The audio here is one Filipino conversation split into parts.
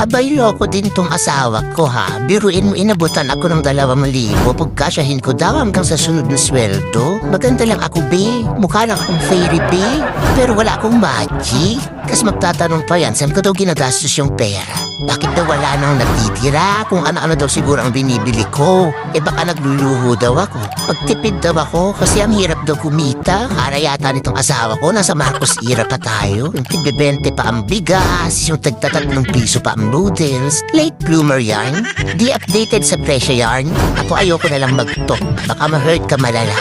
Abay, loko din tong asawa ko ha. Biruin mo, inabutan ako ng 2,000. Pagkasyahin ko daw hanggang sa sunod na sweldo. Maganda lang ako, be. Mukha lang akong fairy, be. Pero wala akong magic. Kasi magtatanong pa yan, saan ko daw ginagastos yung pera? Bakit daw wala nang natitira? Kung ano-ano daw siguro ang binibili ko. Baka nagluluho daw ako. Magtipid daw ako kasi ang hirap daw kumita. Kara yata nitong asawa ko, nasa Marcos era pa tayo. Yung tig-20 pa ang bigas, yung tagta-3 piso pa ang noodles. Late bloomer yarn. Di updated sa presyo yarn. Ako ayoko na lang mag-talk. Baka ma-hurt ka malala.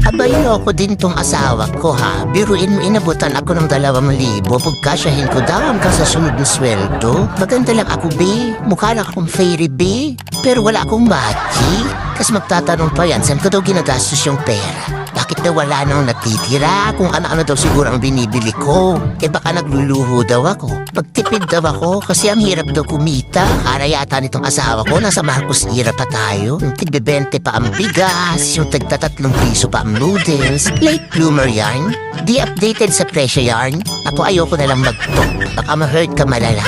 Abay, loko din tong asawa ko ha. Biruin mo, inabutan ako ng 2,000. Pagkasyahin ko daw hanggang sa sunod na sweldo. Maganda lang ako, be. Mukha lang akong fairy, be. Pero wala akong magic. Kasi magtatanong pa yan, saan ko daw ginagastos yung pera? Bakit daw wala nang natitira? Kung ano-ano daw siguro ang binibili ko. Baka nagluluho daw ako. Magtipid daw ako kasi ang hirap daw kumita. Kara yata nitong asawa ko, nasa Marcos era pa tayo. Yung tig-20 pa ang bigas, yung tagta-3 piso pa ang noodles. Late bloomer yarn. Di updated sa presyo yarn. Ako ayoko na lang mag-talk. Baka ma-hurt ka malala.